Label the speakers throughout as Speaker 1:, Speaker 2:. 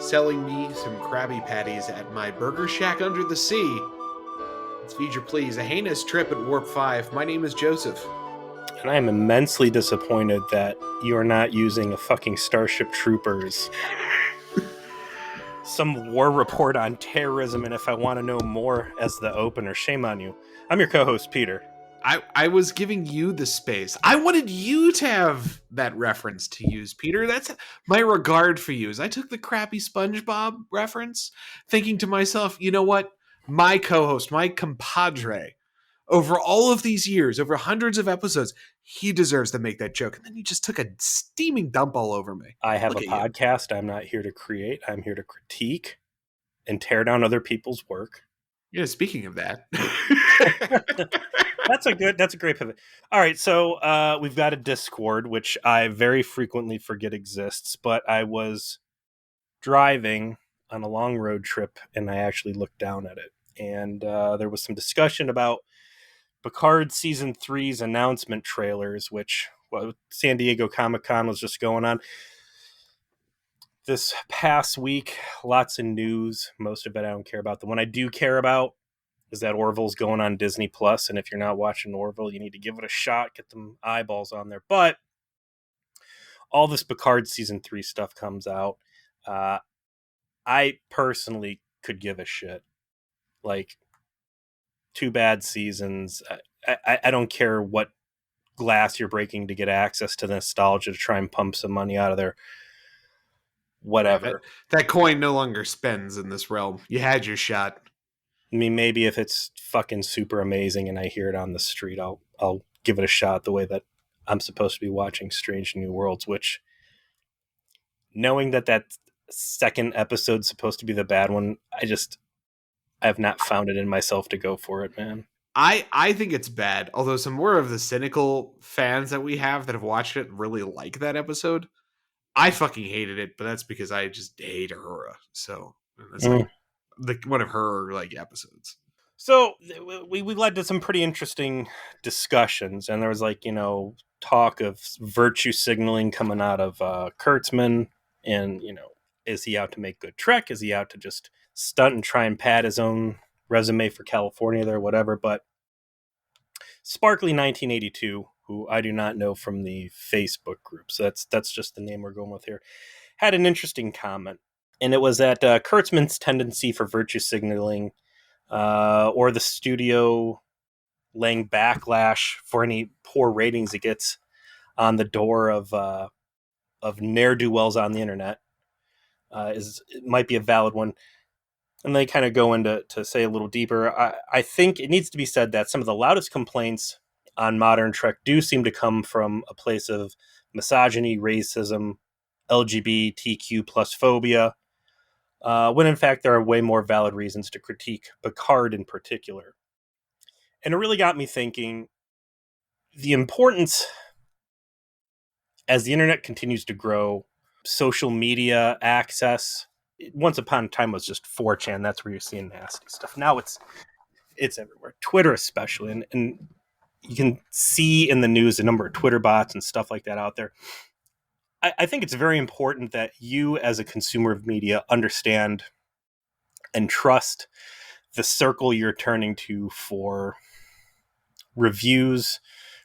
Speaker 1: selling me some Krabby Patties at my burger shack under the sea. Let's feed your please. A heinous trip at Warp 5. My name is Joseph.
Speaker 2: And I am immensely disappointed that you are not using a fucking Starship Troopers. Some war report on terrorism, and if I want to know more as the opener, shame on you. I'm your co-host, Peter.
Speaker 1: I was giving you the space. I wanted you to have that reference to use, Peter. That's my regard for you. As I took the crappy SpongeBob reference, thinking to myself, you know what? My co-host, my compadre, over all of these years, over hundreds of episodes, he deserves to make that joke. And then you just took a steaming dump all over me.
Speaker 2: I have
Speaker 1: Look
Speaker 2: a
Speaker 1: at you.
Speaker 2: podcast. I'm not here to create. I'm here to critique and tear down other people's work.
Speaker 1: Yeah, speaking of that.
Speaker 2: That's a great pivot. All right, so we've got a Discord, which I very frequently forget exists, but I was driving on a long road trip and I actually looked down at it. And there was some discussion about Picard Season 3's announcement trailers, which San Diego Comic-Con was just going on this past week. Lots of news. Most of it I don't care about. The one I do care about is that Orville's going on Disney Plus, and if you're not watching Orville, you need to give it a shot, get them eyeballs on there. But all this Picard Season 3 stuff comes out. I personally could give a shit. Like, 2 bad seasons. I don't care what glass you're breaking to get access to the nostalgia to try and pump some money out of there. Whatever.
Speaker 1: That coin no longer spends in this realm. You had your shot.
Speaker 2: I mean, maybe if it's fucking super amazing and I hear it on the street, I'll give it a shot the way that I'm supposed to be watching Strange New Worlds, which, knowing that second episode's supposed to be the bad one, I have not found it in myself to go for it, man.
Speaker 1: I think it's bad, although some more of the cynical fans that we have that have watched it really like that episode. I fucking hated it, but that's because I just hate Uhura. So that's like one of her like episodes.
Speaker 2: So we led to some pretty interesting discussions, and there was talk of virtue signaling coming out of Kurtzman, and is he out to make good Trek? Is he out to just stunt and try and pad his own resume for California there, whatever? But Sparkly 1982, who I do not know from the Facebook group, so that's just the name we're going with here, had an interesting comment, and it was that Kurtzman's tendency for virtue signaling, or the studio laying backlash for any poor ratings it gets on the door of ne'er-do-wells on the internet, it might be a valid one. And they kind of go into to say a little deeper. I think it needs to be said that some of the loudest complaints on modern Trek do seem to come from a place of misogyny, racism, LGBTQ plus phobia, when in fact there are way more valid reasons to critique Picard in particular. And it really got me thinking the importance, as the internet continues to grow, social media access. Once upon a time was just 4chan. That's where you're seeing nasty stuff. Now it's everywhere. Twitter especially. And you can see in the news the number of Twitter bots and stuff like that out there. I think it's very important that you as a consumer of media understand and trust the circle you're turning to for reviews,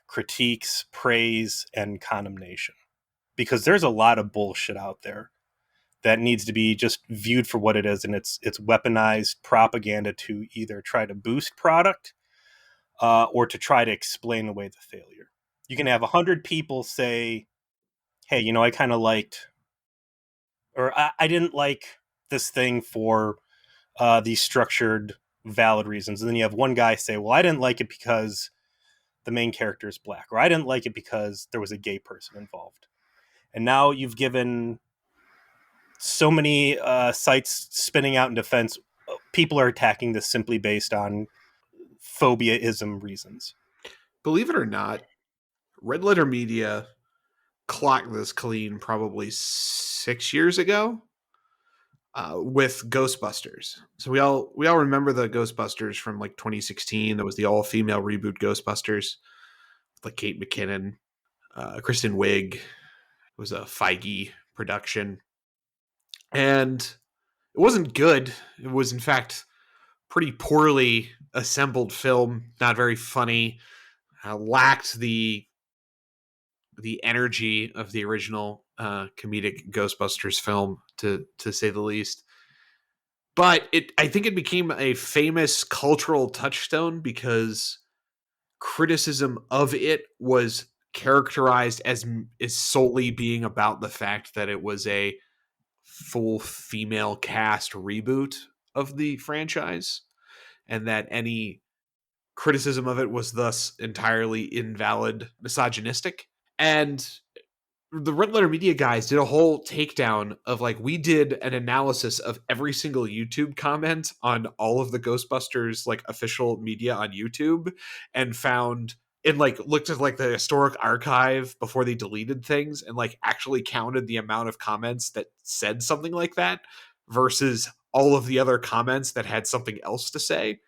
Speaker 2: critiques, praise, and condemnation. Because there's a lot of bullshit out there that needs to be just viewed for what it is, and it's weaponized propaganda to either try to boost product or to try to explain away the failure. You can have 100 people say, hey, I kind of liked, or I didn't like this thing for these structured, valid reasons. And then you have one guy say, well, I didn't like it because the main character is black, or I didn't like it because there was a gay person involved. And now you've given so many sites spinning out in defense. People are attacking this simply based on phobia-ism reasons.
Speaker 1: Believe it or not, Red Letter Media clocked this clean probably 6 years ago with Ghostbusters. So we all remember the Ghostbusters from like 2016. That was the all-female reboot Ghostbusters, like Kate McKinnon, Kristen Wiig. It was a Feige production. And It wasn't good. It was, in fact, pretty poorly assembled film, not very funny, lacked the energy of the original comedic Ghostbusters film, to say the least. But I think it became a famous cultural touchstone because criticism of it was characterized as solely being about the fact that it was a full female cast reboot of the franchise, and that any criticism of it was thus entirely invalid, misogynistic. And the Red Letter Media guys did a whole takedown of, like, we did an analysis of every single YouTube comment on all of the Ghostbusters like official media on YouTube, and found and like looked at like the historic archive before they deleted things, and like actually counted the amount of comments that said something like that versus all of the other comments that had something else to say,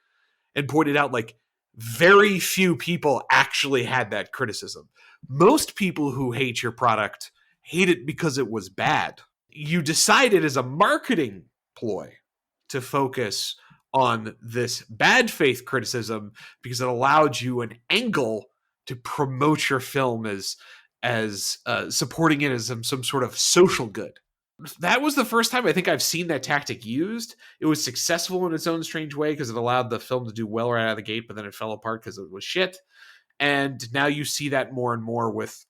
Speaker 1: and pointed out like very few people actually had that criticism. Most people who hate your product hate it because it was bad. You decided as a marketing ploy to focus on this bad faith criticism because it allowed you an angle to promote your film as supporting it as some sort of social good. That was the first time I think I've seen that tactic used. It was successful in its own strange way because it allowed the film to do well right out of the gate, but then it fell apart because it was shit. And now you see that more and more with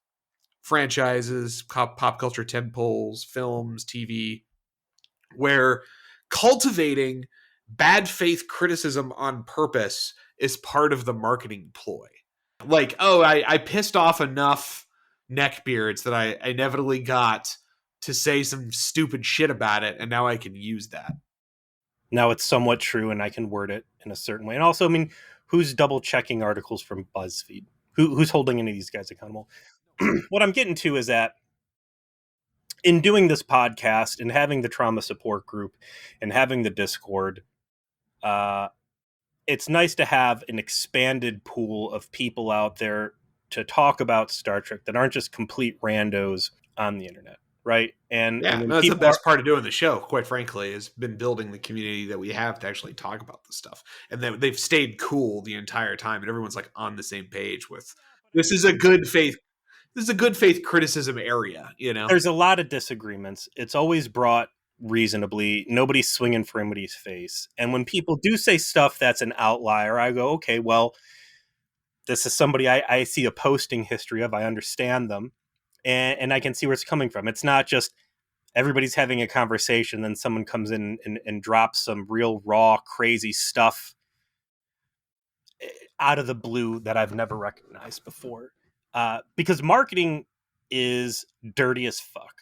Speaker 1: franchises, pop culture tentpoles, films, TV, where cultivating bad faith criticism on purpose is part of the marketing ploy. Like, oh, I pissed off enough neckbeards that I inevitably got to say some stupid shit about it, and now I can use that.
Speaker 2: Now it's somewhat true, and I can word it in a certain way. And also, I mean, who's double checking articles from BuzzFeed? Who's holding any of these guys accountable? What I'm getting to is that in doing this podcast and having the trauma support group and having the Discord, uh, it's nice to have an expanded pool of people out there to talk about Star Trek that aren't just complete randos on the internet, right? And
Speaker 1: Yeah,
Speaker 2: when
Speaker 1: that's the
Speaker 2: people are,
Speaker 1: best part of doing the show, quite frankly, has been building the community that we have to actually talk about this stuff. And they've stayed cool the entire time, and everyone's like on the same page with this is a good faith. This is a good faith criticism area, you know?
Speaker 2: there's a lot of disagreements. It's always brought reasonably. Nobody's swinging for anybody's face. And when people do say stuff that's an outlier, I go, okay, well, this is somebody I see a posting history of. I understand them, and I can see where it's coming from. It's not just everybody's having a conversation, then someone comes in and drops some real raw, crazy stuff out of the blue that I've never recognized before. Because marketing is dirty as fuck.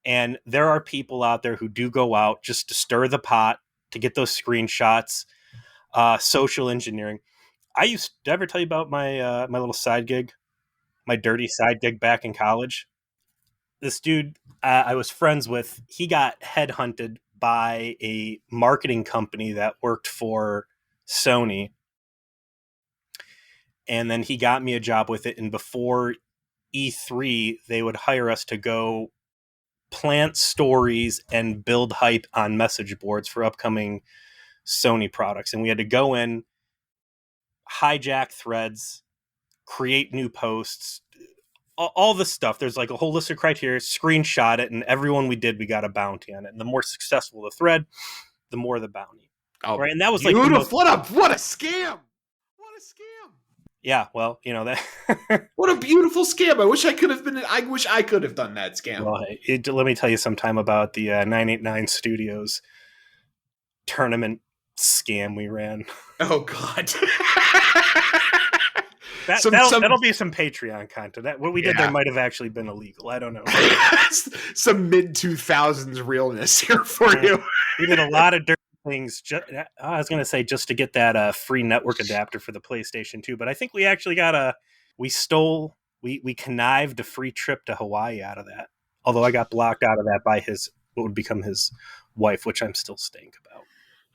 Speaker 2: And there are people out there who do go out just to stir the pot, to get those screenshots, social engineering. I used to ever tell you about my little side gig, my dirty side gig back in college. This dude I was friends with, he got headhunted by a marketing company that worked for Sony. And then he got me a job with it. And before E3, they would hire us to go plant stories and build hype on message boards for upcoming Sony products. And we had to go in, hijack threads, create new posts, all this stuff. There's like a whole list of criteria, screenshot it, and everyone we did, we got a bounty on it. And the more successful the thread, the more the bounty.
Speaker 1: Oh,
Speaker 2: right. And that was
Speaker 1: beautiful.
Speaker 2: like the most,
Speaker 1: What a scam. What a scam.
Speaker 2: yeah, well, you know that.
Speaker 1: What a beautiful scam. I wish I could have done that scam.
Speaker 2: Well, let me tell you sometime about the 989 Studios tournament scam we ran.
Speaker 1: Oh God.
Speaker 2: That'll be some Patreon content. What we did there might have actually been illegal. I don't know.
Speaker 1: Some mid-2000s realness here for you.
Speaker 2: We did a lot of dirty things. I was going to say just to get that free network adapter for the PlayStation 2, but I think we actually got we connived a free trip to Hawaii out of that. Although I got blocked out of that by what would become his wife, which I'm still stink about.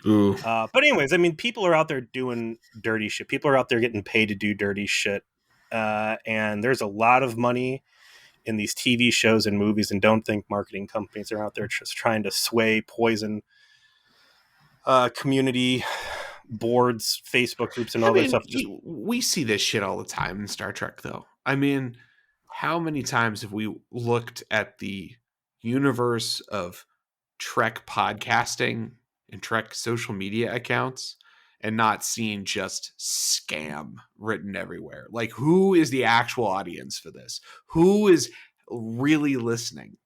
Speaker 1: Ooh.
Speaker 2: But anyways, I mean, people are out there doing dirty shit. People are out there getting paid to do dirty shit. And there's a lot of money in these TV shows and movies, and don't think marketing companies are out there just trying to sway, poison community boards, Facebook groups, and all that stuff.
Speaker 1: We see this shit all the time in Star Trek, though. I mean, how many times have we looked at the universe of Trek podcasting and Trek social media accounts and not seen just scam written everywhere? Like, who is the actual audience for this? Who is really listening?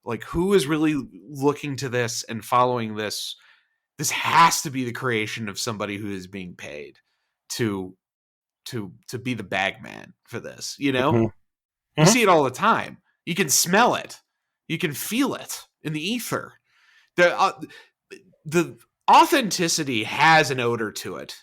Speaker 1: Like, who is really looking to this and following this? This has to be the creation of somebody who is being paid to be the bagman for this. You know,
Speaker 2: Mm-hmm.
Speaker 1: you see it all the time. You can smell it. You can feel it in the ether. The authenticity has an odor to it.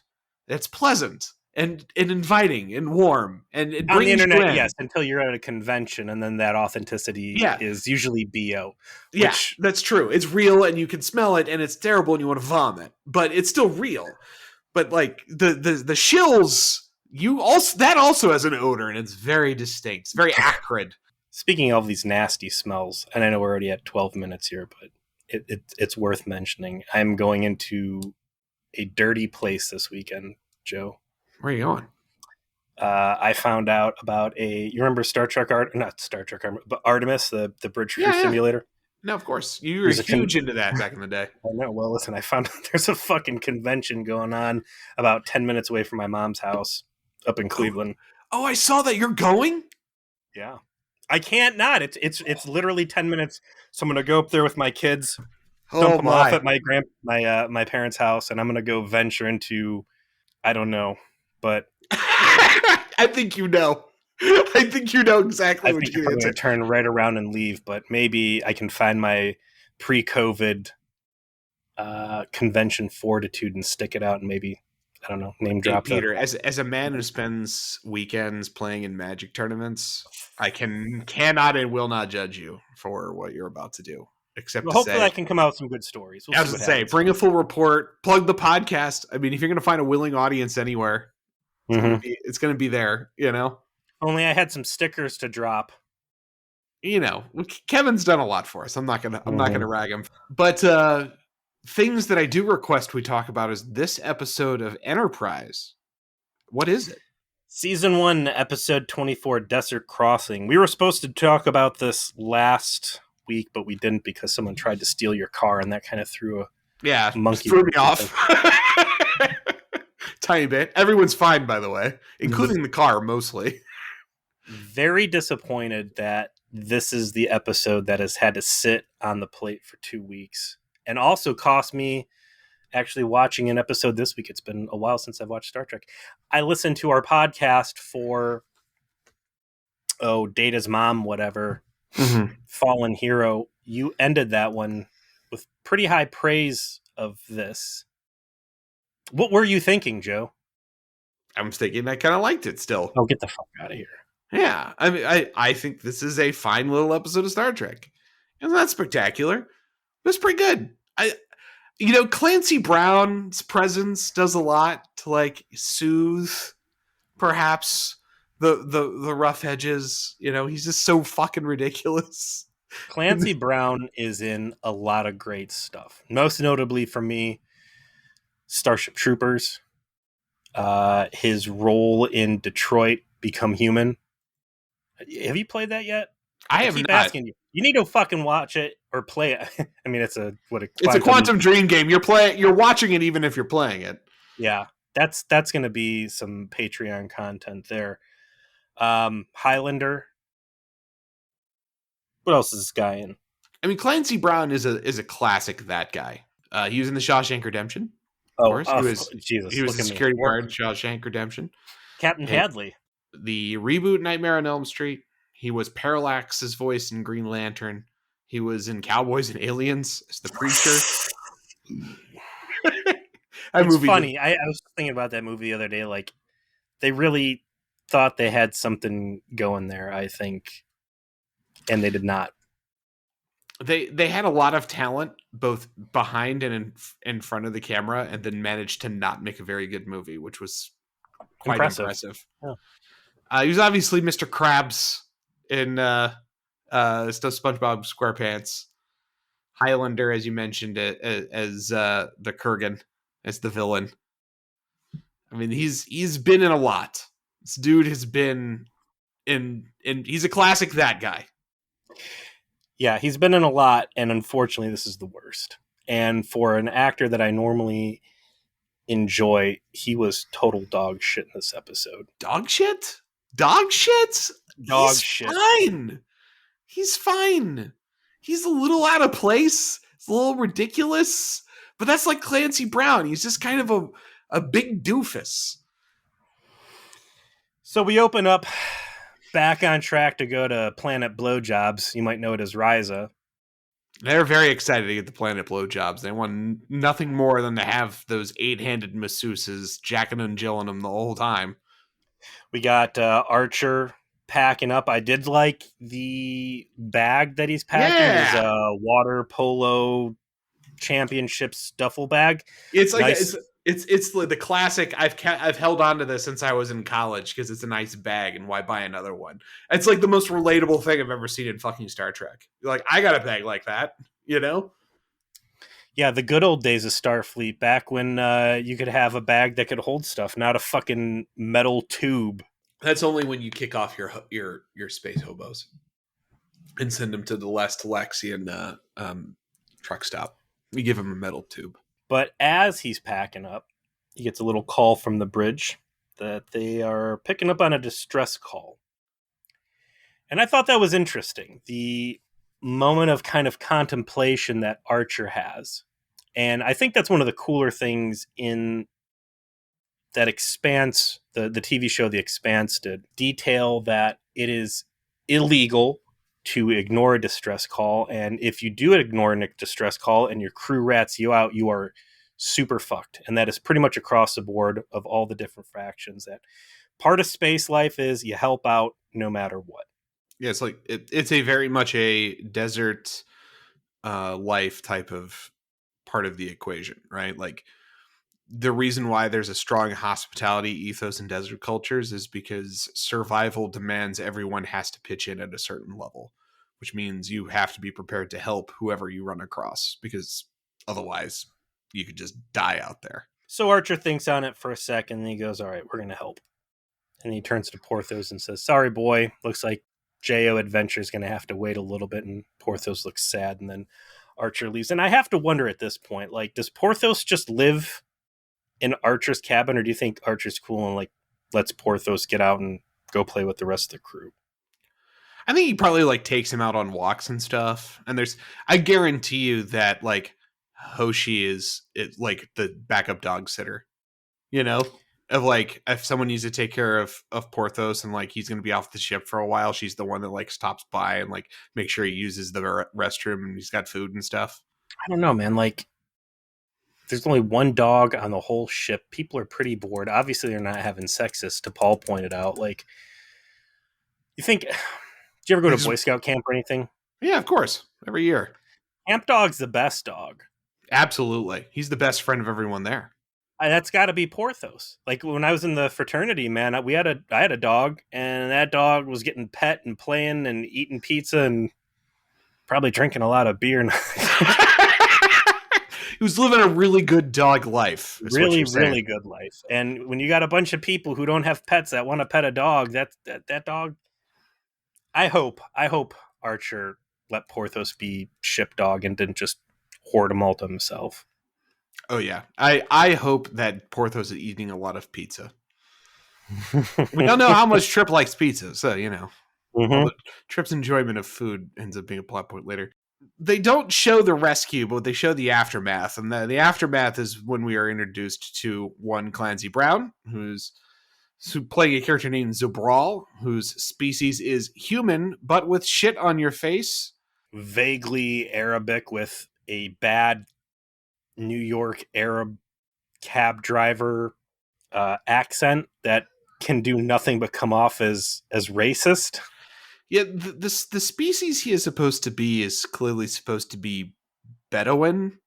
Speaker 1: It's pleasant and inviting and warm, and it brings
Speaker 2: on the internet,
Speaker 1: you in.
Speaker 2: yes, until you're at a convention, and then that authenticity is usually BO.
Speaker 1: Yeah, that's true. It's real, and you can smell it, and it's terrible, and you want to vomit, but it's still real. But like the shills, that also has an odor, and it's very distinct. It's very acrid.
Speaker 2: Speaking of these nasty smells, and I know we're already at 12 minutes here, but it's worth mentioning. I'm going into a dirty place this weekend, Joe.
Speaker 1: Where are you going?
Speaker 2: I found out about you remember but Artemis, the bridge crew simulator?
Speaker 1: No, of course. You were huge into that back in the day.
Speaker 2: I know. Well, listen, I found out there's a fucking convention going on about 10 minutes away from my mom's house up in Cleveland.
Speaker 1: Oh, I saw that. You're going?
Speaker 2: Yeah. I can't not. It's literally 10 minutes. So I'm going to go up there with my kids, dump them off at my parents' house, and I'm going to go venture into, I don't know, but
Speaker 1: I think you know. I think you know exactly what you're going
Speaker 2: to turn right around and leave, but maybe I can find my pre-COVID convention fortitude and stick it out and maybe, I don't know, name drop.
Speaker 1: Hey, Peter, as a man who spends weekends playing in Magic tournaments, I cannot and will not judge you for what you're about to do. Except
Speaker 2: hopefully I can come out with some good stories.
Speaker 1: I was going to say, bring a full report, plug the podcast. I mean, if you're going to find a willing audience anywhere, it's going to be there, you know?
Speaker 2: Only I had some stickers to drop.
Speaker 1: You know, Kevin's done a lot for us. I'm not gonna rag him. But things that I do request we talk about is this episode of Enterprise. What is it?
Speaker 2: Season 1, episode 24, Desert Crossing. We were supposed to talk about this last week, but we didn't because someone tried to steal your car, and that kind of threw a monkey.
Speaker 1: Threw me off. Tiny bit. Everyone's fine, by the way, including the car, mostly.
Speaker 2: Very disappointed that this is the episode that has had to sit on the plate for 2 weeks, and also cost me actually watching an episode this week. It's been a while since I've watched Star Trek. I listened to our podcast for Data's mom, whatever, Fallen Hero. You ended that one with pretty high praise of this. What were you thinking, Joe?
Speaker 1: I was thinking I kind of liked it still.
Speaker 2: Oh, get the fuck out of here.
Speaker 1: Yeah, I mean, I think this is a fine little episode of Star Trek. It's not spectacular, but it's pretty good. Clancy Brown's presence does a lot to like soothe, perhaps the rough edges. You know, he's just so fucking ridiculous.
Speaker 2: Clancy Brown is in a lot of great stuff. Most notably for me, Starship Troopers. His role in Detroit Become Human. Have you played that yet?
Speaker 1: I have
Speaker 2: keep
Speaker 1: not.
Speaker 2: Asking you. You need to fucking watch it or play it. I mean, it's a
Speaker 1: quantum dream game. You're watching it even if you're playing it.
Speaker 2: Yeah, that's going to be some Patreon content there. Highlander. What else is this guy in?
Speaker 1: I mean, Clancy Brown is a classic. That guy. He was in the Shawshank Redemption. Of course, he was the security guard in Shawshank Redemption.
Speaker 2: Captain Hadley.
Speaker 1: The reboot Nightmare on Elm Street. He was Parallax's voice in Green Lantern. He was in Cowboys and Aliens as the preacher.
Speaker 2: It's funny. I was thinking about that movie the other day. Like, they really thought they had something going there, I think, and they did not.
Speaker 1: They had a lot of talent, both behind and in front of the camera, and then managed to not make a very good movie, which was quite impressive.
Speaker 2: Yeah.
Speaker 1: He was obviously Mr. Krabs in SpongeBob SquarePants. Highlander, as you mentioned, as the Kurgan, as the villain. I mean, he's been in a lot. This dude has been in he's a classic that guy.
Speaker 2: Yeah, he's been in a lot, and unfortunately, this is the worst. And for an actor that I normally enjoy, he was total dog shit in this episode.
Speaker 1: Dog shit? Dog shit?
Speaker 2: Dog
Speaker 1: He's
Speaker 2: shit.
Speaker 1: fine. He's fine. He's a little out of place. It's a little ridiculous. But that's like Clancy Brown. He's just kind of a big doofus.
Speaker 2: So we open up back on track to go to Planet Blowjobs. You might know it as Ryza.
Speaker 1: They're very excited to get the Planet blowjobs. They want nothing more than to have those 8-handed masseuses jacking and jilling them the whole time.
Speaker 2: We got Archer packing up. I did like the bag that he's packing.
Speaker 1: Yeah.
Speaker 2: His water polo championships duffel bag.
Speaker 1: It's like
Speaker 2: Nice.
Speaker 1: it's the classic. I've held on to this since I was in college because it's a nice bag, and why buy another one? It's like the most relatable thing I've ever seen in fucking Star Trek. You're like, I got a bag like that, you know?
Speaker 2: Yeah, the good old days of Starfleet, back when you could have a bag that could hold stuff, not a fucking metal tube.
Speaker 1: That's only when you kick off your space hobos and send them to the last Telexian truck stop. You give them a metal tube.
Speaker 2: But as he's packing up, he gets a little call from the bridge that they are picking up on a distress call. And I thought that was interesting. The moment of kind of contemplation that Archer has. And I think that's one of the cooler things in that Expanse, the TV show The Expanse did, detail that it is illegal to ignore a distress call. And if you do ignore a distress call and your crew rats you out, you are super fucked. And that is pretty much across the board of all the different fractions. That part of space life is you help out no matter what.
Speaker 1: Yeah, it's like it's a very much a desert life type of part of the equation, right? Like the reason why there's a strong hospitality ethos in desert cultures is because survival demands everyone has to pitch in at a certain level, which means you have to be prepared to help whoever you run across because otherwise you could just die out there.
Speaker 2: So Archer thinks on it for a second and he goes, all right, we're going to help. And he turns to Porthos and says, sorry, boy, looks like JO Adventure is going to have to wait a little bit. And Porthos looks sad. And then Archer leaves. And I have to wonder at this point, like, does Porthos just live in Archer's cabin, or do you think Archer's cool and like lets Porthos get out and go play with the rest of the crew?
Speaker 1: I think he probably like takes him out on walks and stuff. And I guarantee you that like Hoshi is like the backup dog sitter, you know, of like if someone needs to take care of Porthos and like he's going to be off the ship for a while, she's the one that like stops by and like make sure he uses the restroom and he's got food and stuff.
Speaker 2: I don't know, man. Like, there's only one dog on the whole ship. People are pretty bored. Obviously, they're not having sex, as Paul pointed out. Like, you think, do you ever go to Boy Scout camp or anything?
Speaker 1: Yeah, of course. Every year.
Speaker 2: Camp dog's the best dog.
Speaker 1: Absolutely. He's the best friend of everyone there.
Speaker 2: That's got to be Porthos. Like, when I was in the fraternity, man, I had a dog, and that dog was getting pet and playing and eating pizza and probably drinking a lot of beer.
Speaker 1: He was living a really good dog life.
Speaker 2: Really good life. And when you got a bunch of people who don't have pets that want to pet a dog, that dog. I hope Archer let Porthos be ship dog and didn't just hoard them all to himself.
Speaker 1: Oh yeah, I hope that Porthos is eating a lot of pizza. We don't know how much Trip likes pizza, so you know, Trip's enjoyment of food ends up being a plot point later. They don't show the rescue, but they show the aftermath, and the aftermath is when we are introduced to one Clancy Brown, who's playing a character named Zobral, whose species is human, but with shit on your face.
Speaker 2: Vaguely Arabic with a bad New York Arab cab driver accent that can do nothing but come off as racist.
Speaker 1: Yeah, the species he is supposed to be is clearly supposed to be Bedouin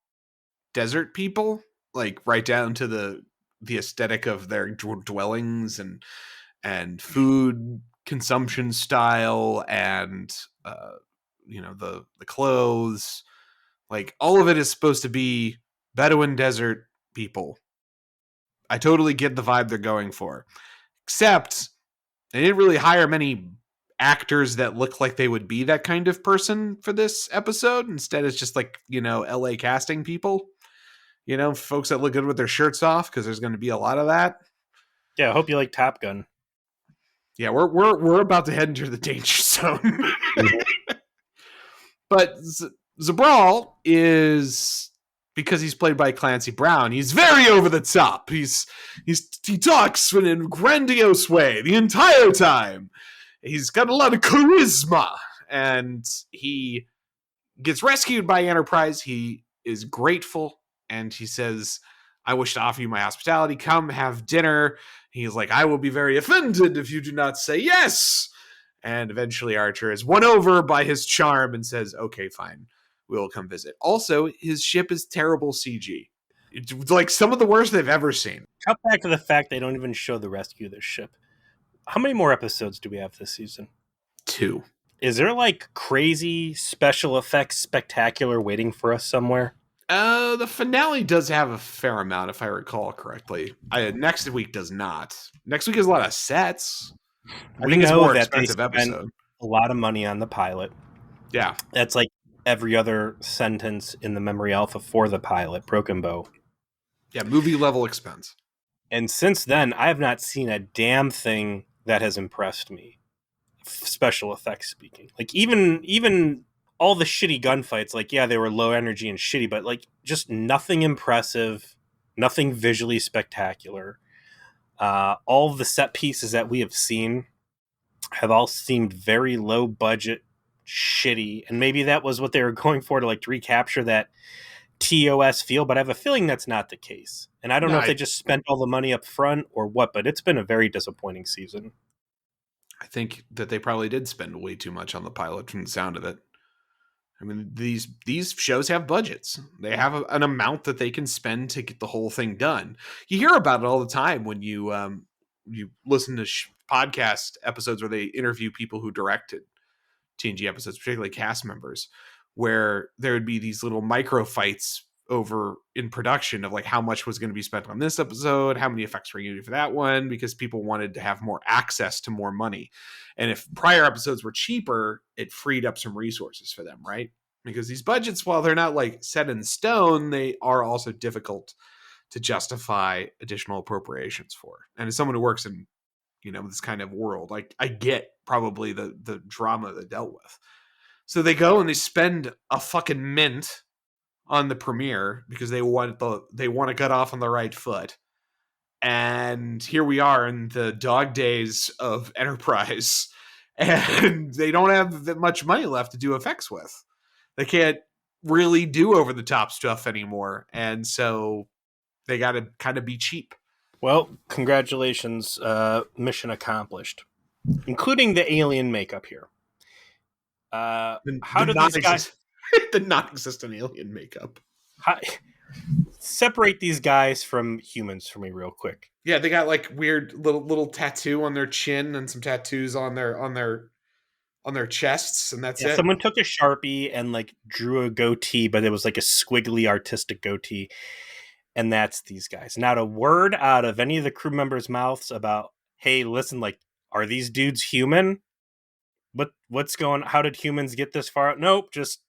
Speaker 1: desert people, like right down to the aesthetic of their dwellings and food consumption style and the clothes. Like, all of it is supposed to be Bedouin desert people. I totally get the vibe they're going for. Except, they didn't really hire many actors that look like they would be that kind of person for this episode. Instead, it's just like, LA casting people. Folks that look good with their shirts off, because there's going to be a lot of that.
Speaker 2: Yeah, I hope you like Top Gun.
Speaker 1: Yeah, we're about to head into the danger zone. But Zabral is, because he's played by Clancy Brown, he's very over the top. He talks in a grandiose way the entire time. He's got a lot of charisma, and he gets rescued by Enterprise. He is grateful, and he says, I wish to offer you my hospitality. Come have dinner. He's like, I will be very offended if you do not say yes. And eventually Archer is won over by his charm and says, okay, fine, we'll come visit. Also, his ship is terrible CG. It's like some of the worst they've ever seen.
Speaker 2: Cut back to the fact they don't even show the rescue of this ship. How many more episodes do we have this season?
Speaker 1: 2.
Speaker 2: Is there like crazy special effects spectacular waiting for us somewhere?
Speaker 1: The finale does have a fair amount, if I recall correctly. Next week does not. Next week is a lot of sets. I think it's a more expensive episode.
Speaker 2: A lot of money on the pilot.
Speaker 1: Yeah.
Speaker 2: That's like every other sentence in the memory alpha for the pilot, Broken Bow.
Speaker 1: Yeah, movie level expense.
Speaker 2: And since then, I have not seen a damn thing that has impressed me. Special effects speaking. Like even all the shitty gunfights, like, yeah, they were low energy and shitty, but like just nothing impressive, nothing visually spectacular. All of the set pieces that we have seen have all seemed very low budget, shitty, and maybe that was what they were going for, to recapture that TOS feel, but I have a feeling that's not the case. And I don't know if they just spent all the money up front or what, but it's been a very disappointing season.
Speaker 1: I think that they probably did spend way too much on the pilot from the sound of it. I mean, these shows have budgets. They have an amount that they can spend to get the whole thing done. You hear about it all the time when you listen to podcast episodes where they interview people who directed TNG episodes, particularly cast members, where there would be these little micro fights over in production of like how much was going to be spent on this episode, how many effects were needed for that one, because people wanted to have more access to more money. And if prior episodes were cheaper, it freed up some resources for them, right? Because these budgets, while they're not like set in stone, they are also difficult to justify additional appropriations for. And as someone who works in, this kind of world, like I get probably the drama they dealt with. So they go and they spend a fucking mint on the premiere because they want to get off on the right foot. And here we are in the dog days of Enterprise, and they don't have that much money left to do effects with. They can't really do over the top stuff anymore, and so they got to kind of be cheap.
Speaker 2: Well, congratulations, mission accomplished, including the alien makeup here. How did these guys
Speaker 1: the non-existent alien makeup?
Speaker 2: Separate these guys from humans for me real quick.
Speaker 1: Yeah, they got like weird little tattoo on their chin and some tattoos on their chests, and that's it.
Speaker 2: Someone took a Sharpie and drew a goatee, but it was like a squiggly artistic goatee. And that's these guys. Not a word out of any of the crew members' mouths about, hey, listen, are these dudes human? What's going on? How did humans get this far? Nope, just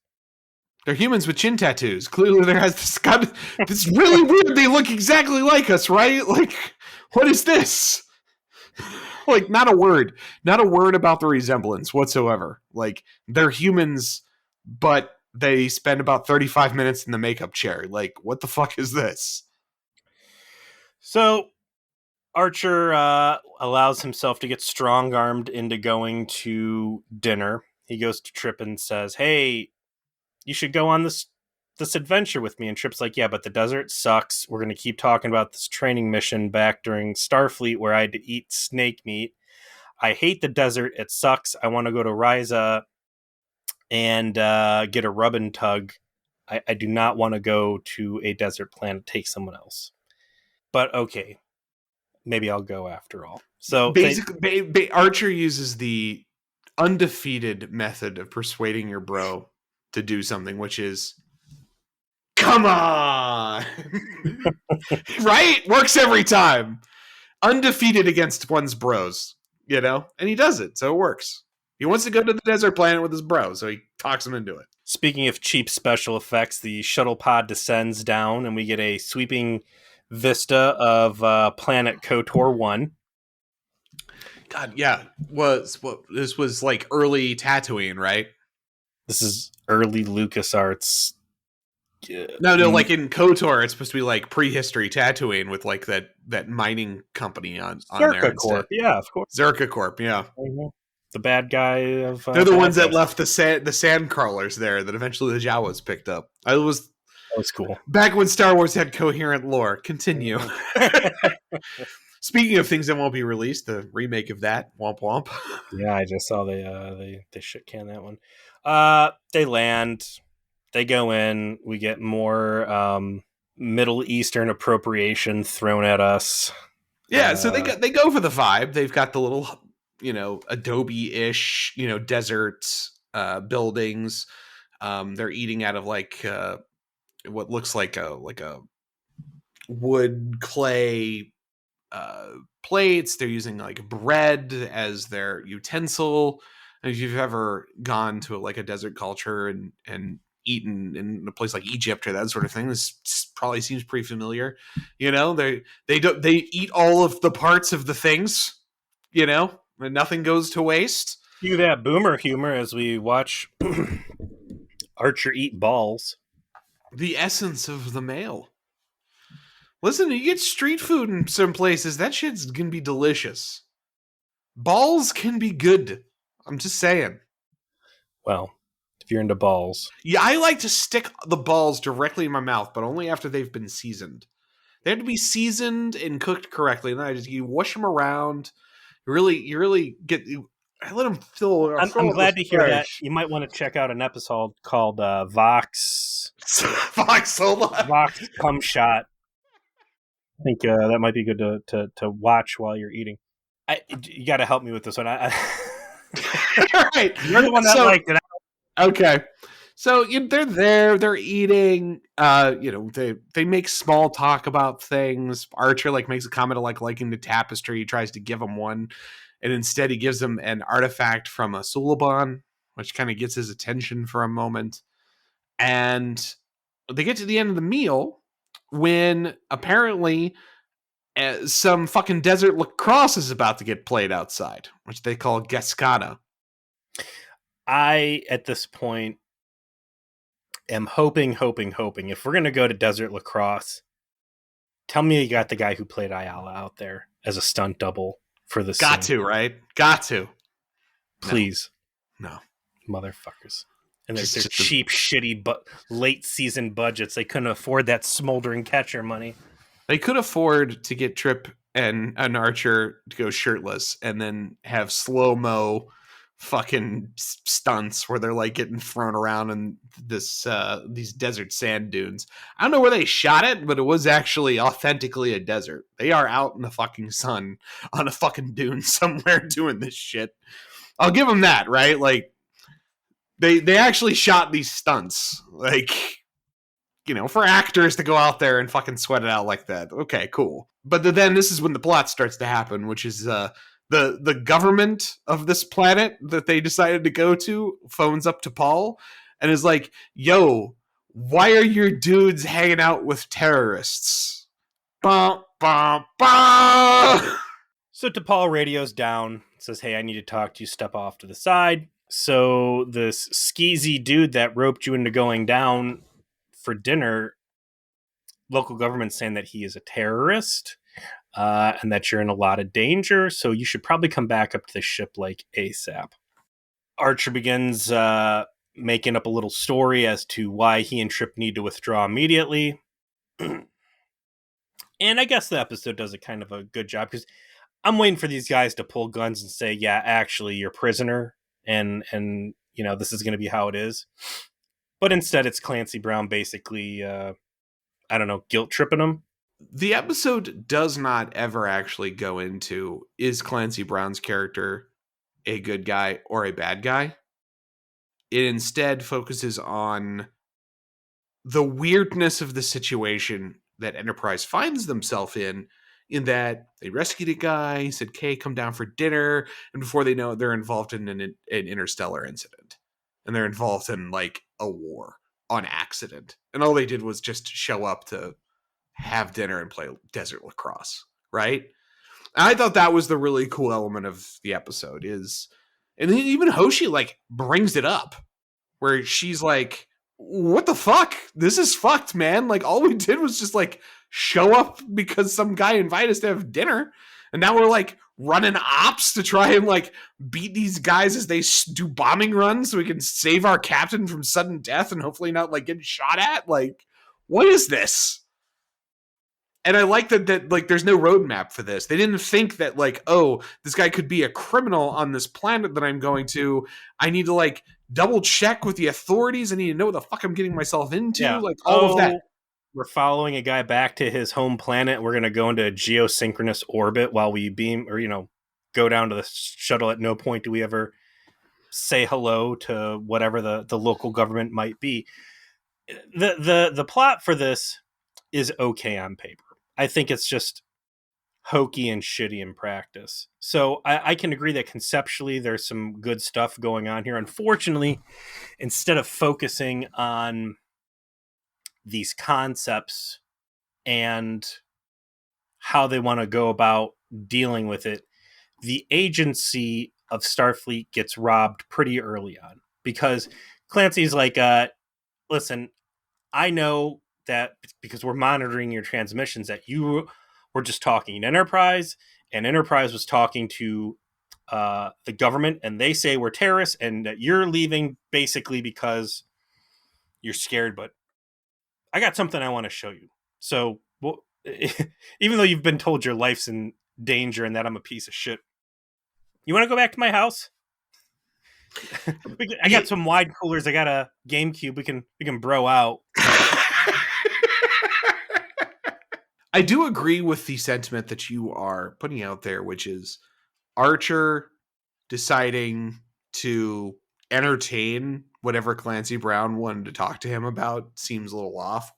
Speaker 1: they're humans with chin tattoos. Clearly there has this really weird, they look exactly like us, right? What is this? Not a word about the resemblance whatsoever. They're humans, but they spend about 35 minutes in the makeup chair. What the fuck is this?
Speaker 2: So Archer allows himself to get strong-armed into going to dinner. He goes to Trip and says, hey, you should go on this adventure with me. And Trip's like, yeah, but the desert sucks. We're going to keep talking about this training mission back during Starfleet where I had to eat snake meat. I hate the desert. It sucks. I want to go to Ryza and get a rub and tug. I do not want to go to a desert planet, take someone else. But okay, maybe I'll go after all. So
Speaker 1: basically, Archer uses the undefeated method of persuading your bro to do something, which is Come on. Right? Works every time. Undefeated against one's bros, and he does it, so it works. He wants to go to the desert planet with his bro, so he talks him into it.
Speaker 2: Speaking of cheap special effects, the shuttle pod descends down, and we get a sweeping vista of planet KOTOR 1.
Speaker 1: God, yeah. This was like early Tatooine, right?
Speaker 2: This is early LucasArts.
Speaker 1: No, like in KOTOR, it's supposed to be like prehistory Tatooine with like that mining company on there
Speaker 2: Zerka
Speaker 1: instead.
Speaker 2: Corp. Yeah, of course.
Speaker 1: Zerka Corp, yeah.
Speaker 2: The bad guy of
Speaker 1: they're the ones that left the sand crawlers there that eventually the Jawas picked up.
Speaker 2: That was cool.
Speaker 1: Back when Star Wars had coherent lore. Continue. Speaking of things that won't be released, the remake of that, womp womp.
Speaker 2: Yeah, I just saw they shit can that one. They land. They go in. We get more Middle Eastern appropriation thrown at us.
Speaker 1: Yeah, so they go for the vibe. They've got the little, Adobe-ish, desert buildings. They're eating out of like what looks like a wood clay plates. They're using like bread as their utensil. And if you've ever gone to like a desert culture and eaten in a place like Egypt or that sort of thing, this probably seems pretty familiar. They eat all of the parts of the things, and nothing goes to waste.
Speaker 2: Cue that boomer humor as we watch Archer eat balls.
Speaker 1: The essence of the male. Listen, you get street food in some places, that shit's gonna be delicious. Balls can be good. I'm just saying.
Speaker 2: Well, if you're into balls.
Speaker 1: Yeah, I like to stick the balls directly in my mouth, but only after they've been seasoned. They have to be seasoned and cooked correctly, and then you wash them around. You really get. I let them fill.
Speaker 2: I'm glad to hear that. You might want to check out an episode called Vox.
Speaker 1: Vox
Speaker 2: Cum Shot. I think that might be good to watch while you're eating. You got to help me with this one.
Speaker 1: All right,
Speaker 2: you're the one that liked it.
Speaker 1: Okay, so they're there. They're eating. They make small talk about things. Archer makes a comment of liking the tapestry. He tries to give him one, and instead he gives him an artifact from a Suliban, which kind of gets his attention for a moment. And they get to the end of the meal when apparently some fucking desert lacrosse is about to get played outside, which they call Gescada.
Speaker 2: I, at this point, am hoping, if we're going to go to desert lacrosse, tell me you got the guy who played Ayala out there as a stunt double for this.
Speaker 1: Got to, right? Got to.
Speaker 2: Please.
Speaker 1: No.
Speaker 2: Motherfuckers. And their cheap, shitty late season budgets. They couldn't afford that smoldering catcher money.
Speaker 1: They could afford to get Trip and an Archer to go shirtless and then have slow-mo fucking stunts where they're getting thrown around in these desert sand dunes. I don't know where they shot it, but it was actually authentically a desert. They are out in the fucking sun on a fucking dune somewhere doing this shit. I'll give them that, right? They actually shot these stunts. For actors to go out there and fucking sweat it out like that. Okay, cool. But then this is when the plot starts to happen, which is the government of this planet that they decided to go to phones up to Paul and is like, yo, why are your dudes hanging out with terrorists? Bah, bah, bah.
Speaker 2: So T'Pol radios down, says, hey, I need to talk to you, step off to the side. So this skeezy dude that roped you into going down for dinner, local government saying that he is a terrorist and that you're in a lot of danger, so you should probably come back up to the ship ASAP. Archer begins making up a little story as to why he and Trip need to withdraw immediately. And I guess the episode does a kind of a good job because I'm waiting for these guys to pull guns and say, yeah, actually, you're prisoner and this is going to be how it is. But instead, it's Clancy Brown basically, guilt tripping him.
Speaker 1: The episode does not ever actually go into, is Clancy Brown's character a good guy or a bad guy? It instead focuses on the weirdness of the situation that Enterprise finds themselves in that they rescued a guy, he said, "Kay, come down for dinner," and before they know it, they're involved in an interstellar incident, and they're involved in like a war on accident, and all they did was just show up to have dinner and play desert lacrosse, right? And I thought that was the really cool element of the episode is, and then even Hoshi like brings it up where she's like, "What the fuck? This is fucked, man. Like, all we did was just like show up because some guy invited us to have dinner. And now we're like running ops to try and like beat these guys as they do bombing runs so we can save our captain from sudden death and hopefully not like getting shot at. Like, what is this?" And I like that like there's no roadmap for this. They didn't think that like, oh, this guy could be a criminal on this planet that I'm going to. I need to like double check with the authorities. I need to know what the fuck I'm getting myself into.
Speaker 2: Yeah.
Speaker 1: Like all of that.
Speaker 2: We're following a guy back to his home planet. We're going to go into a geosynchronous orbit while we beam or, go down to the shuttle. At no point do we ever say hello to whatever the local government might be. The plot for this is okay on paper. I think it's just hokey and shitty in practice. So I can agree that conceptually there's some good stuff going on here. Unfortunately, instead of focusing on these concepts and how they want to go about dealing with it, the agency of Starfleet gets robbed pretty early on because Clancy's like, listen, I know that because we're monitoring your transmissions that you were just talking in Enterprise, and Enterprise was talking to the government, and they say we're terrorists, and that you're leaving basically because you're scared. But I got something I want to show you. So, even though you've been told your life's in danger and that I'm a piece of shit, you want to go back to my house? I got some wide coolers. I got a GameCube. We can bro out.
Speaker 1: I do agree with the sentiment that you are putting out there, which is Archer deciding to entertain whatever Clancy Brown wanted to talk to him about seems a little off.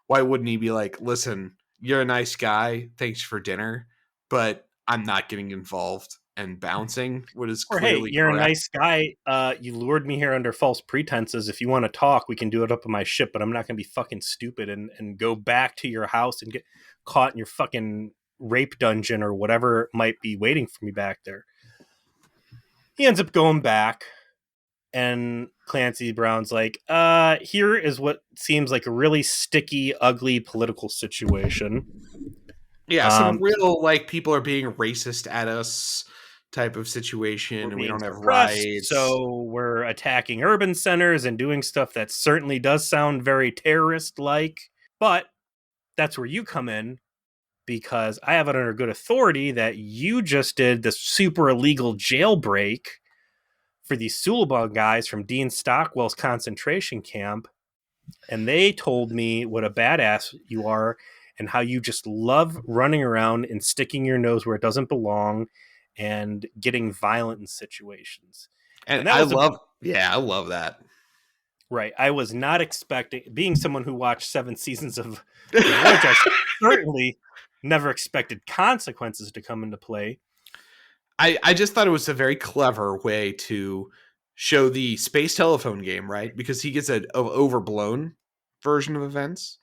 Speaker 1: Why wouldn't he be like, "Listen, you're a nice guy. Thanks for dinner, but I'm not getting involved," and bouncing what is
Speaker 2: Or, hey,
Speaker 1: clearly
Speaker 2: you're
Speaker 1: correct.
Speaker 2: a nice guy. You lured me here under false pretenses. If you want to talk, we can do it up on my ship, but I'm not going to be fucking stupid and go back to your house and get caught in your fucking rape dungeon or whatever might be waiting for me back there. He ends up going back, and Clancy Brown's like, here is what seems like a really sticky, ugly political situation.
Speaker 1: Yeah, some real like people are being racist at us type of situation, and we don't have rights.
Speaker 2: So we're attacking urban centers and doing stuff that certainly does sound very terrorist-like. But that's where you come in, because I have it under good authority that you just did the super illegal jailbreak for these Suliban guys from Dean Stockwell's concentration camp. And they told me what a badass you are and how you just love running around and sticking your nose where it doesn't belong and getting violent in situations.
Speaker 1: And
Speaker 2: that
Speaker 1: I
Speaker 2: was
Speaker 1: I love that.
Speaker 2: Right. I was not expecting, being someone who watched 7 seasons of The Voyage, I certainly never expected consequences to come into play.
Speaker 1: I just thought it was a very clever way to show the space telephone game, right? Because he gets an overblown version of events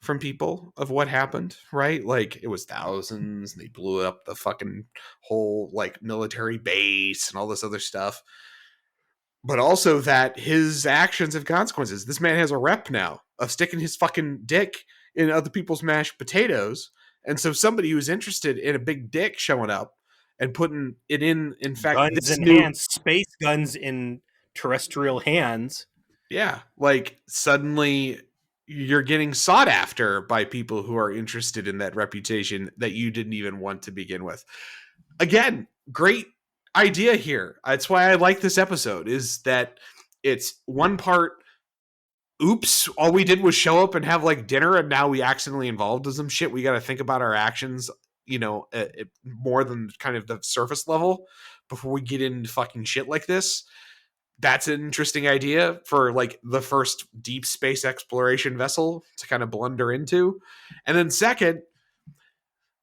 Speaker 1: from people of what happened, right? Like it was thousands, and they blew up the fucking whole like military base and all this other stuff. But also that his actions have consequences. This man has a rep now of sticking his fucking dick in other people's mashed potatoes. And so somebody who's interested in a big dick showing up and putting it in fact,
Speaker 2: guns in hands, space guns in terrestrial hands.
Speaker 1: Yeah, like suddenly you're getting sought after by people who are interested in that reputation that you didn't even want to begin with. Again, great idea here. That's why I like this episode, is that it's one part, oops, all we did was show up and have like dinner and now we accidentally involved in some shit. We got to think about our actions, more than kind of the surface level before we get into fucking shit like this. that's an interesting idea for like the first deep space exploration vessel to kind of blunder into. And then second,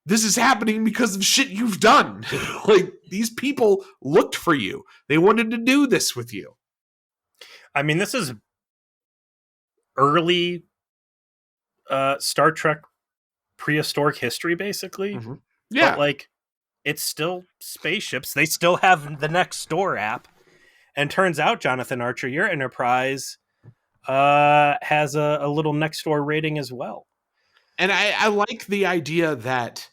Speaker 1: this is happening because of shit you've done. Like, these people looked for you. They wanted to do this with you.
Speaker 2: I mean, this is early Star Trek prehistoric history, basically.
Speaker 1: Mm-hmm. Yeah.
Speaker 2: But, like, it's still spaceships. They still have the Next Door app. And turns out, Jonathan Archer, your Enterprise has a little Next Door rating as well.
Speaker 1: And I like the idea that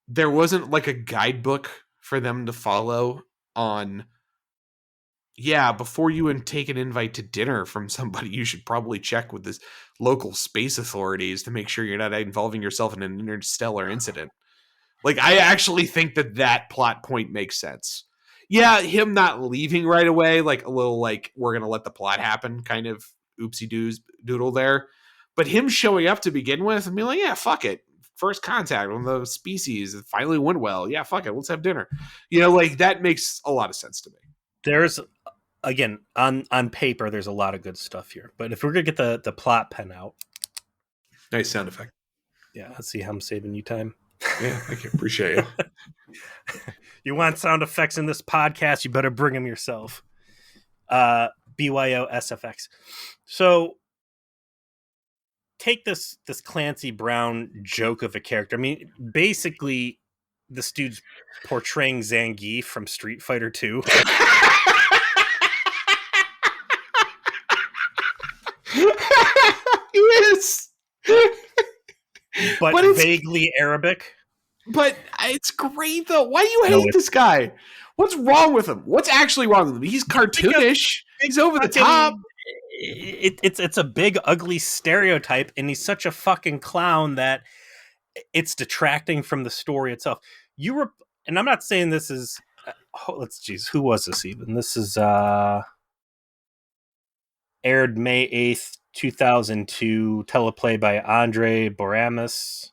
Speaker 1: there wasn't like a guidebook for them to follow on, yeah, before you take an invite to dinner from somebody, you should probably check with the local space authorities to make sure you're not involving yourself in an interstellar incident. Like, I actually think that plot point makes sense. Yeah, him not leaving right away, like a little like, we're going to let the plot happen kind of oopsie doodle there. But him showing up to begin with and being like, yeah, fuck it. First contact with the species. It finally went well. Yeah, fuck it. Let's have dinner. You know, like, that makes a lot of sense to me.
Speaker 2: There's, again, on paper, there's a lot of good stuff here. But if we're going to get the plot pen out.
Speaker 1: Nice sound effect.
Speaker 2: Yeah, let's see how I'm saving you time.
Speaker 1: Yeah, I can appreciate you.
Speaker 2: You want sound effects in this podcast, you better bring them yourself. BYO SFX. So take this Clancy Brown joke of a character. I mean, basically, this dude's portraying Zangief from Street Fighter 2.
Speaker 1: Yes.
Speaker 2: But vaguely Arabic.
Speaker 1: But it's great, though. Why do you hate this guy? What's wrong with him? What's actually wrong with him? He's cartoonish. He's over the top.
Speaker 2: It's a big, ugly stereotype, and he's such a fucking clown that it's detracting from the story itself. And I'm not saying this is... who was this even? This is aired May 8th, 2002, teleplay by Andre Bormanis,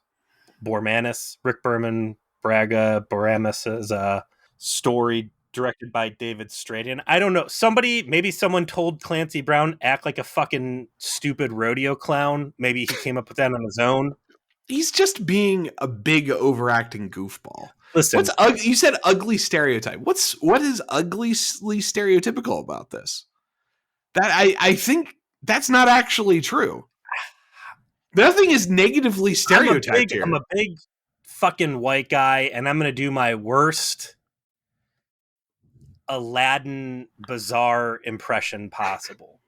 Speaker 2: Rick Berman, Braga. Bormanis is a story directed by David Stradian. I don't know. Maybe someone told Clancy Brown, act like a fucking stupid rodeo clown. Maybe he came up with that on his own.
Speaker 1: He's just being a big overacting goofball.
Speaker 2: Listen,
Speaker 1: you said ugly stereotype. What is ugly stereotypical about this? That I think that's not actually true. Nothing is negatively stereotyped here.
Speaker 2: I'm a big fucking white guy, and I'm going to do my worst Aladdin bizarre impression possible.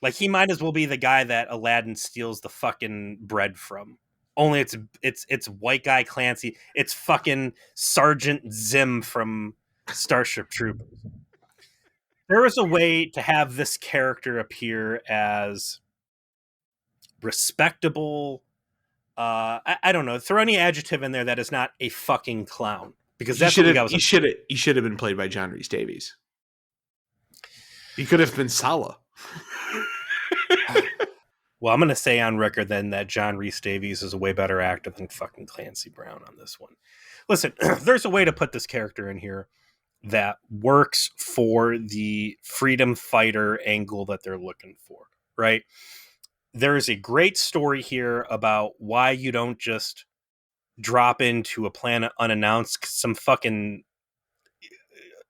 Speaker 2: Like, he might as well be the guy that Aladdin steals the fucking bread from. Only it's white guy Clancy. It's fucking Sergeant Zim from Starship Troopers. There is a way to have this character appear as respectable. I don't know. Throw any adjective in there that is not a fucking clown, because that's what
Speaker 1: he should have been played by John Rhys Davies. He could have been Sala.
Speaker 2: Well, I'm going to say on record then that John Rhys Davies is a way better actor than fucking Clancy Brown on this one. Listen, there's a way to put this character in here that works for the freedom fighter angle that they're looking for, right? There is a great story here about why you don't just drop into a planet unannounced. Some fucking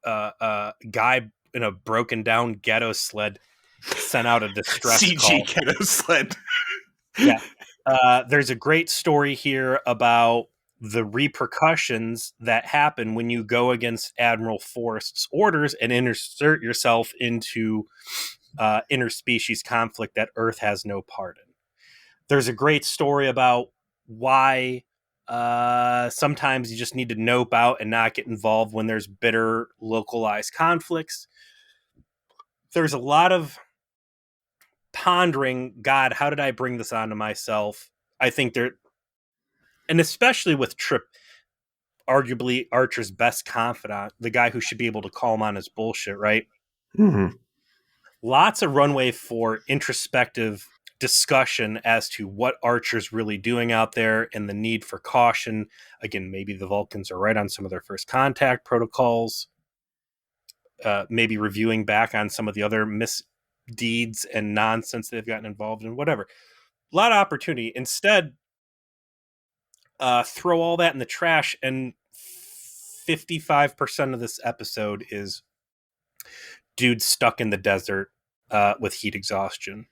Speaker 2: guy in a broken down ghetto sled sent out a distress
Speaker 1: CG
Speaker 2: call.
Speaker 1: ghetto sled.
Speaker 2: Yeah. There's a great story here about the repercussions that happen when you go against Admiral Forrest's orders and insert yourself into interspecies conflict that Earth has no part in. There's a great story about why sometimes you just need to nope out and not get involved when there's bitter localized conflicts. There's a lot of pondering, God, how did I bring this onto myself? I think and especially with Trip, arguably Archer's best confidant, the guy who should be able to call him on his bullshit, right?
Speaker 1: Mm-hmm.
Speaker 2: Lots of runway for introspective discussion as to what Archer's really doing out there and the need for caution. Again, maybe the Vulcans are right on some of their first contact protocols. maybe reviewing back on some of the other misdeeds and nonsense they've gotten involved in, whatever. A lot of opportunity. Instead, throw all that in the trash, and 55% of this episode is dude stuck in the desert with heat exhaustion.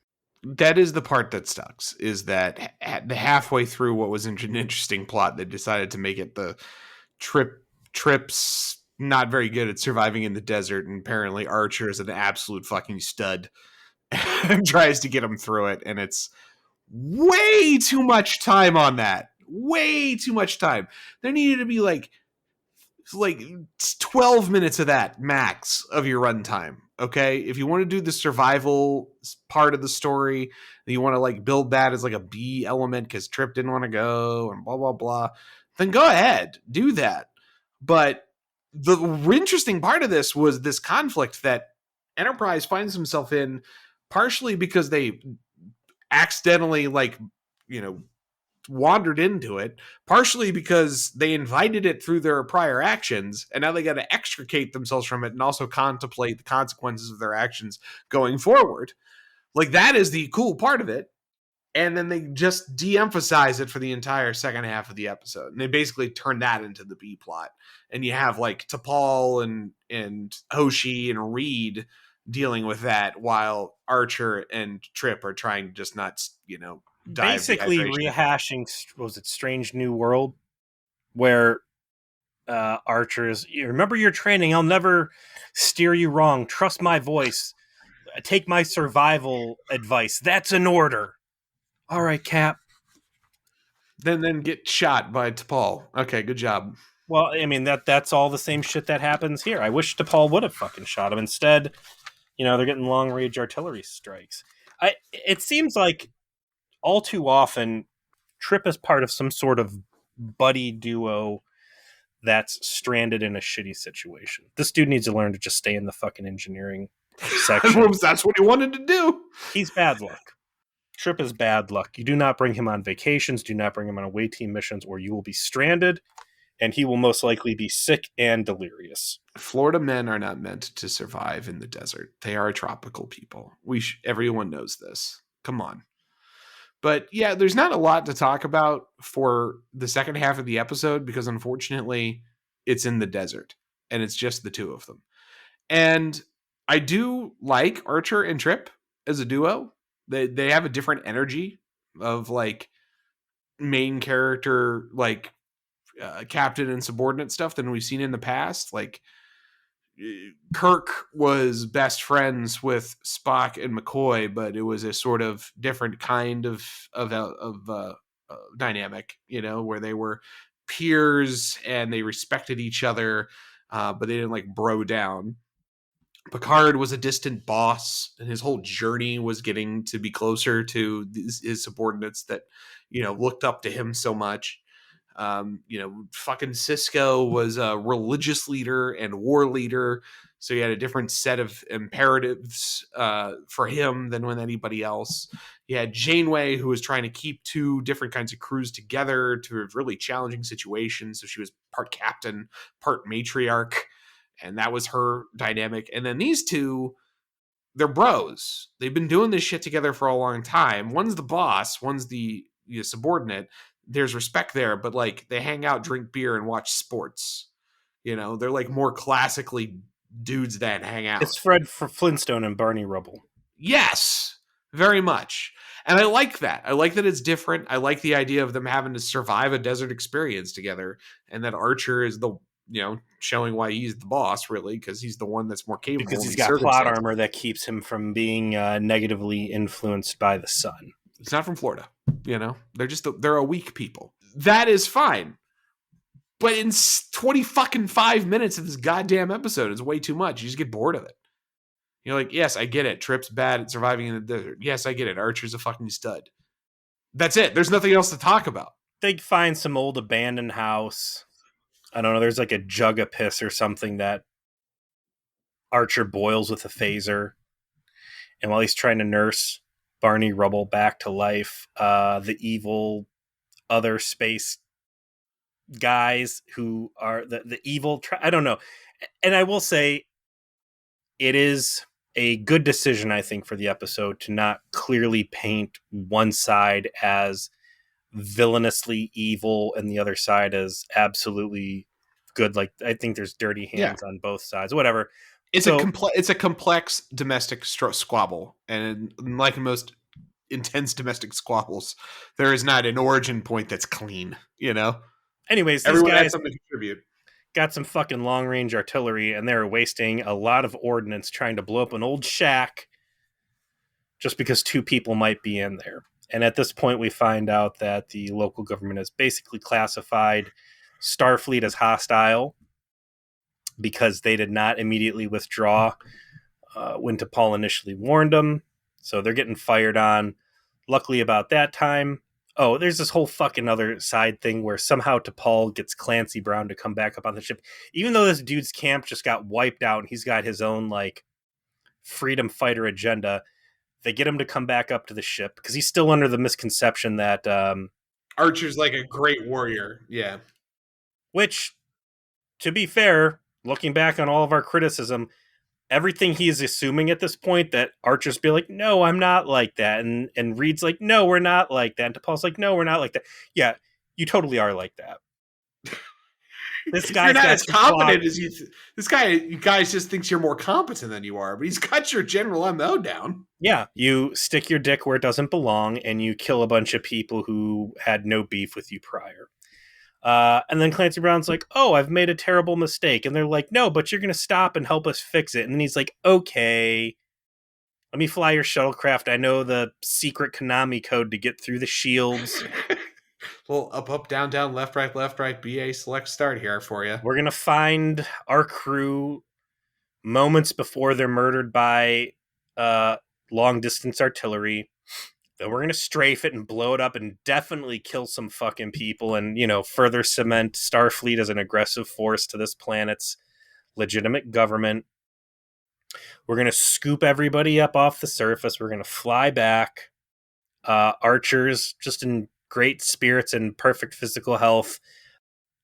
Speaker 1: That is the part that sucks, is that halfway through what was an interesting plot, they decided to make it the Trip's not very good at surviving in the desert, and apparently Archer is an absolute fucking stud and tries to get him through it, and it's way too much time on that. Way too much time. There needed to be like 12 minutes of that max of your runtime. Okay, if you want to do the survival part of the story, you want to like build that as like a B element because Trip didn't want to go and blah blah blah, then go ahead, do that. But the interesting part of this was this conflict that Enterprise finds himself in, partially because they accidentally wandered into it, partially because they invited it through their prior actions, and now they got to extricate themselves from it and also contemplate the consequences of their actions going forward. Like, that is the cool part of it. And then they just de-emphasize it for the entire second half of the episode, and they basically turn that into the B plot. And you have like T'Pol and Hoshi and Reed dealing with that, while Archer and Trip are trying to just not die of
Speaker 2: Basically
Speaker 1: dehydration.
Speaker 2: rehashing, was it Strange New World, where Archer's, remember your training, I'll never steer you wrong, trust my voice, take my survival advice, that's an order. All right, Cap.
Speaker 1: Then get shot by T'Pol. Okay, good job.
Speaker 2: Well, I mean, that's all the same shit that happens here. I wish DePaul would have fucking shot him. Instead, they're getting long range artillery strikes. It seems like all too often Trip is part of some sort of buddy duo that's stranded in a shitty situation. This dude needs to learn to just stay in the fucking engineering section.
Speaker 1: That's what he wanted to do.
Speaker 2: He's bad luck. Trip is bad luck. You do not bring him on vacations, do not bring him on away team missions, or you will be stranded, and he will most likely be sick and delirious.
Speaker 1: Florida men are not meant to survive in the desert. They are tropical people. Everyone knows this. Come on. But yeah, there's not a lot to talk about for the second half of the episode, because unfortunately it's in the desert and it's just the two of them. And I do like Archer and Trip as a duo. They have a different energy of like main character, like captain and subordinate stuff than we've seen in the past. Like, Kirk was best friends with Spock and McCoy, but it was a sort of different kind of dynamic, where they were peers and they respected each other, but they didn't like bro down. Picard was a distant boss, and his whole journey was getting to be closer to his subordinates that, looked up to him so much. Fucking Cisco was a religious leader and war leader, so he had a different set of imperatives for him than with anybody else. You had Janeway, who was trying to keep two different kinds of crews together to really challenging situations, so she was part captain, part matriarch, and that was her dynamic. And then these two, they're bros. They've been doing this shit together for a long time. One's the boss, one's the subordinate. There's respect there, but like, they hang out, drink beer, and watch sports. They're like more classically dudes that hang out.
Speaker 2: It's Fred Flintstone and Barney Rubble.
Speaker 1: Yes, very much. And I like that. I like that it's different. I like the idea of them having to survive a desert experience together, and that Archer is the showing why he's the boss, really, because he's the one that's more capable.
Speaker 2: Because he's got plot armor that keeps him from being negatively influenced by the sun.
Speaker 1: He's not from Florida. They're a weak people. That is fine. But in 5 minutes of this goddamn episode, it's way too much. You just get bored of it. You're like, yes, I get it. Trip's bad at surviving in the desert. Yes, I get it. Archer's a fucking stud. That's it. There's nothing else to talk about.
Speaker 2: They find some old abandoned house. I don't know. There's like a jug of piss or something that Archer boils with a phaser. And while he's trying to nurse Barney Rubble back to life, the evil other space guys who are the evil, I don't know. And I will say, it is a good decision, I think, for the episode to not clearly paint one side as villainously evil and the other side as absolutely good. Like, I think there's dirty
Speaker 1: Yeah.
Speaker 2: hands on both sides, whatever.
Speaker 1: It's
Speaker 2: So
Speaker 1: a complex domestic squabble, and like most intense domestic squabbles, there is not an origin point that's clean.
Speaker 2: anyways, these
Speaker 1: Everyone had
Speaker 2: guys
Speaker 1: something to contribute.
Speaker 2: got some fucking long range artillery and they're wasting a lot of ordnance trying to blow up an old shack just because two people might be in there. And at this point, we find out that the local government has basically classified Starfleet as hostile because they did not immediately withdraw when T'Pol initially warned them. So they're getting fired on. Luckily, about that time, there's this whole fucking other side thing where somehow T'Pol gets Clancy Brown to come back up on the ship, even though this dude's camp just got wiped out and he's got his own like freedom fighter agenda. They get him to come back up to the ship because he's still under the misconception that
Speaker 1: Archer's like a great warrior. Yeah.
Speaker 2: which, to be fair, looking back on all of our criticism, everything he is assuming at this point that Archer's be like, no, I'm not like that. And Reed's like, no, we're not like that. And T'Pol's like, no, we're not like that. Yeah, you totally are like that. This guy's
Speaker 1: you're not
Speaker 2: got
Speaker 1: as
Speaker 2: some
Speaker 1: competent
Speaker 2: flaws.
Speaker 1: as you guys just thinks you're more competent than you are, but he's got your general MO down.
Speaker 2: Yeah, you stick your dick where it doesn't belong and you kill a bunch of people who had no beef with you prior. And then Clancy Brown's like, oh, I've made a terrible mistake. And they're like, no, but you're going to stop and help us fix it. And then he's like, okay, let me fly your shuttlecraft. I know the secret Konami code to get through the shields.
Speaker 1: Well, up, down, left, right, BA, select, start here for you.
Speaker 2: We're going to find our crew moments before they're murdered by long distance artillery. Then we're going to strafe it and blow it up and definitely kill some fucking people and, further cement Starfleet as an aggressive force to this planet's legitimate government. We're going to scoop everybody up off the surface. We're going to fly back. Archer's just in great spirits and perfect physical health.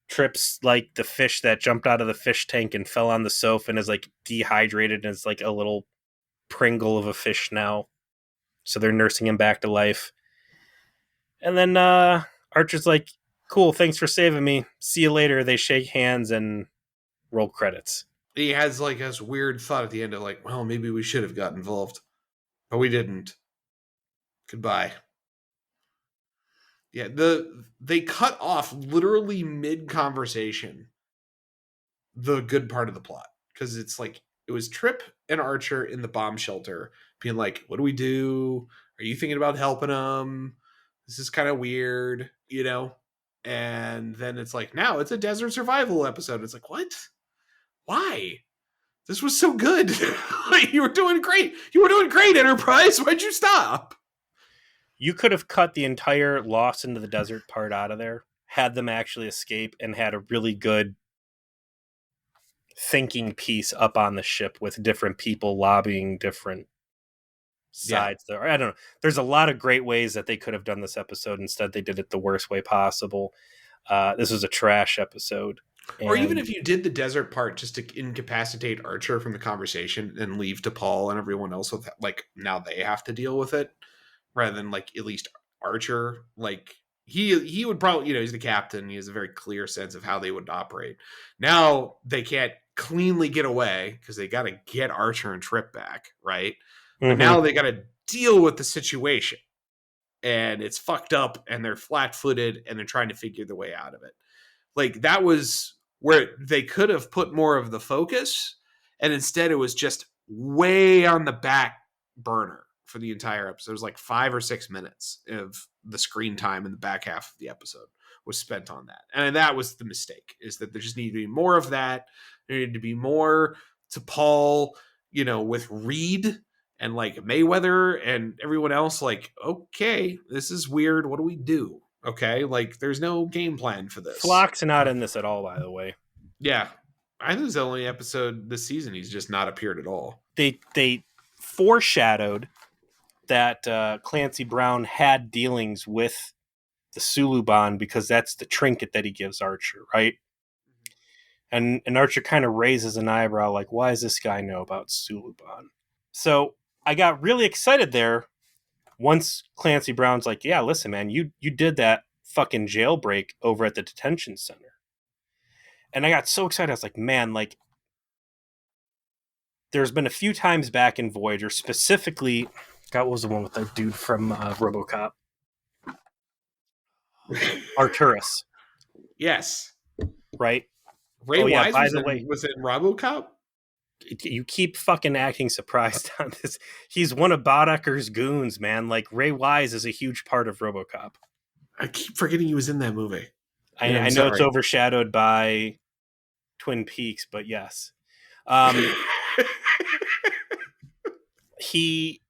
Speaker 2: Trips like the fish that jumped out of the fish tank and fell on the sofa and is like dehydrated and is like a little Pringle of a fish now. So they're nursing him back to life. And then Archer's like, cool, thanks for saving me. See you later. They shake hands and roll credits.
Speaker 1: He has like this weird thought at the end of like, well, maybe we should have got involved, but we didn't. Goodbye. Yeah, they cut off literally mid conversation the good part of the plot because it's like it was Trip and Archer in the bomb shelter being like, what do we do? Are you thinking about helping them? This is kind of weird, And then it's like, now it's a desert survival episode. It's like, what? Why? This was so good. You were doing great. You were doing great, Enterprise. Why'd you stop?
Speaker 2: You could have cut the entire lost into the desert part out of there, had them actually escape, and had a really good thinking piece up on the ship with different people lobbying different sides there. I don't know. There's a lot of great ways that they could have done this episode. Instead, they did it the worst way possible. This was a trash episode.
Speaker 1: Or even if you did the desert part just to incapacitate Archer from the conversation and leave T'Pol and everyone else with like now they have to deal with it, rather than like at least Archer, like he would probably, he's the captain. He has a very clear sense of how they would operate. Now they can't cleanly get away because they got to get Archer and Trip back, right? But now they got to deal with the situation, and it's fucked up, and they're flat-footed, and they're trying to figure the way out of it. Like that was where they could have put more of the focus, and instead it was just way on the back burner for the entire episode. It was like 5 or 6 minutes of the screen time in the back half of the episode was spent on that. And that was the mistake, is that there just needed to be more of that. There needed to be more to Paul, with Reed and like Mayweather and everyone else. Like, okay, this is weird. What do we do? Okay, like there's no game plan for this.
Speaker 2: Flock's not in this at all, by the way.
Speaker 1: Yeah, I think it's the only episode this season he's just not appeared at all.
Speaker 2: They foreshadowed that Clancy Brown had dealings with the Sulu Bond because that's the trinket that he gives Archer, right? And Archer kind of raises an eyebrow, like, why does this guy know about Suluban? So I got really excited there once Clancy Brown's like, yeah, listen, man, you did that fucking jailbreak over at the detention center. And I got so excited. I was like, man, like, there's been a few times back in Voyager, specifically, God, what was the one with that dude from RoboCop? Arturus,
Speaker 1: Yes.
Speaker 2: right?
Speaker 1: Ray Wise
Speaker 2: by
Speaker 1: was
Speaker 2: the way,
Speaker 1: was in RoboCop?
Speaker 2: you keep fucking acting surprised on this. He's one of Bodacker's goons, man. Like, Ray Wise is a huge part of RoboCop.
Speaker 1: I keep forgetting he was in that movie.
Speaker 2: I know it's overshadowed by Twin Peaks, but yes. He,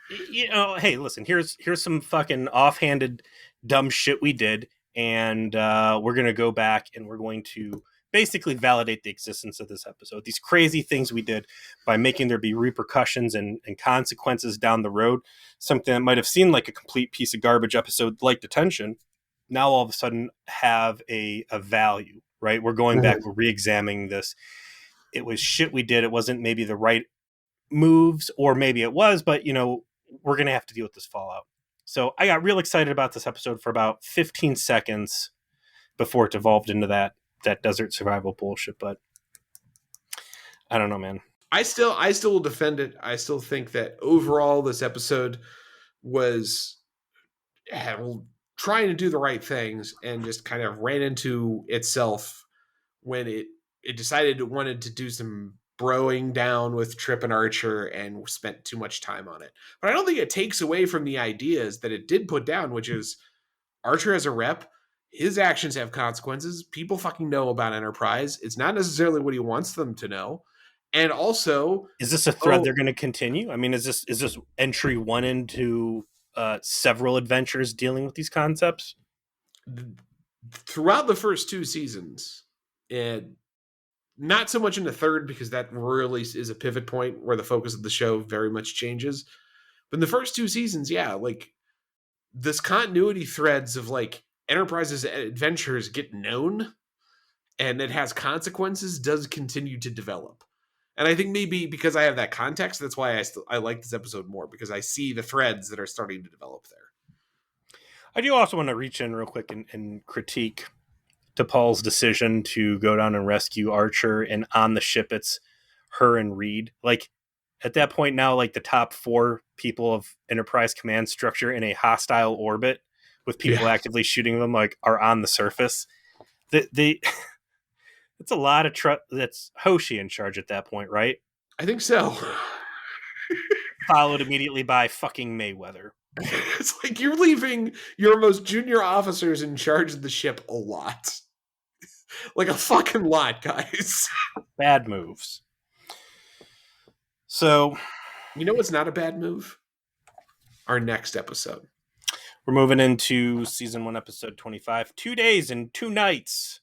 Speaker 2: hey, listen, here's some fucking offhanded dumb shit we did, and we're going to go back and we're going to basically validate the existence of this episode. These crazy things we did by making there be repercussions and consequences down the road, something that might have seemed like a complete piece of garbage episode like Detention, now all of a sudden have a value, right? We're going back, we're re-examining this. It was shit we did. It wasn't maybe the right moves, or maybe it was, but we're going to have to deal with this fallout. So I got real excited about this episode for about 15 seconds before it evolved into that desert survival bullshit. But I don't know, man.
Speaker 1: I still will defend it. I still think that overall this episode was trying to do the right things and just kind of ran into itself when it decided it wanted to do some broing down with Trip and Archer and spent too much time on it. But I don't think it takes away from the ideas that it did put down, which is Archer as a rep, his actions have consequences. People fucking know about Enterprise. It's not necessarily what he wants them to know. And also,
Speaker 2: is this a thread they're going to continue? I mean, is this entry one into several adventures dealing with these concepts?
Speaker 1: Throughout the first two seasons, and not so much in the third, because that really is a pivot point where the focus of the show very much changes. But in the first two seasons, yeah, like this continuity threads of like Enterprise's adventures get known and it has consequences does continue to develop. And I think maybe because I have that context, that's why I like this episode more, because I see the threads that are starting to develop there.
Speaker 2: I do also want to reach in real quick and critique T'Pol's decision to go down and rescue Archer, and on the ship it's her and Reed. Like, at that point now, like the top 4 people of Enterprise command structure in a hostile orbit with people actively shooting them, like, are on the surface. It's a lot of that's Hoshi in charge at that point, right?
Speaker 1: I think so.
Speaker 2: Followed immediately by fucking Mayweather.
Speaker 1: It's like you're leaving your most junior officers in charge of the ship a lot. Like a fucking lot, guys.
Speaker 2: Bad moves. So,
Speaker 1: you know what's not a bad move? Our next episode.
Speaker 2: We're moving into season 1, episode 25. 2 days and 2 nights.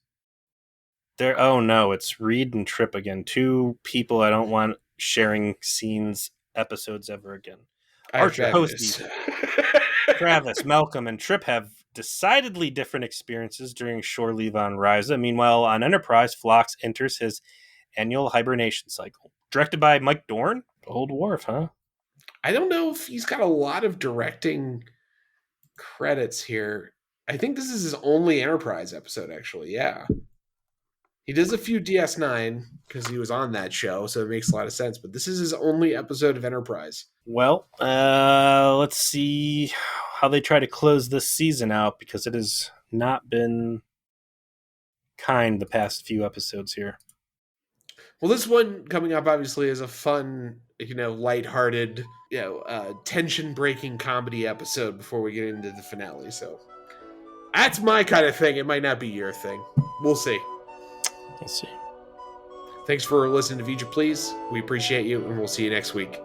Speaker 2: Oh no, it's Reed and Trip again. 2 people I don't want sharing scenes, episodes ever again. Archer, Hosty, Travis, Malcolm, and Trip have decidedly different experiences during shore leave on Risa. Meanwhile, on Enterprise, Phlox enters his annual hibernation cycle. Directed by Mike Dorn? Old Worf, huh?
Speaker 1: I don't know if he's got a lot of directing credits here. I think this is his only Enterprise episode, actually. Yeah. He does a few DS9 because he was on that show, so it makes a lot of sense. But this is his only episode of Enterprise.
Speaker 2: Well, let's see how they try to close this season out, because it has not been kind the past few episodes here.
Speaker 1: Well, this one coming up obviously is a fun, lighthearted, tension-breaking comedy episode before we get into the finale. So that's my kind of thing. It might not be your thing. We'll see.
Speaker 2: We'll see.
Speaker 1: Thanks for listening to Vija Please. We appreciate you, and we'll see you next week.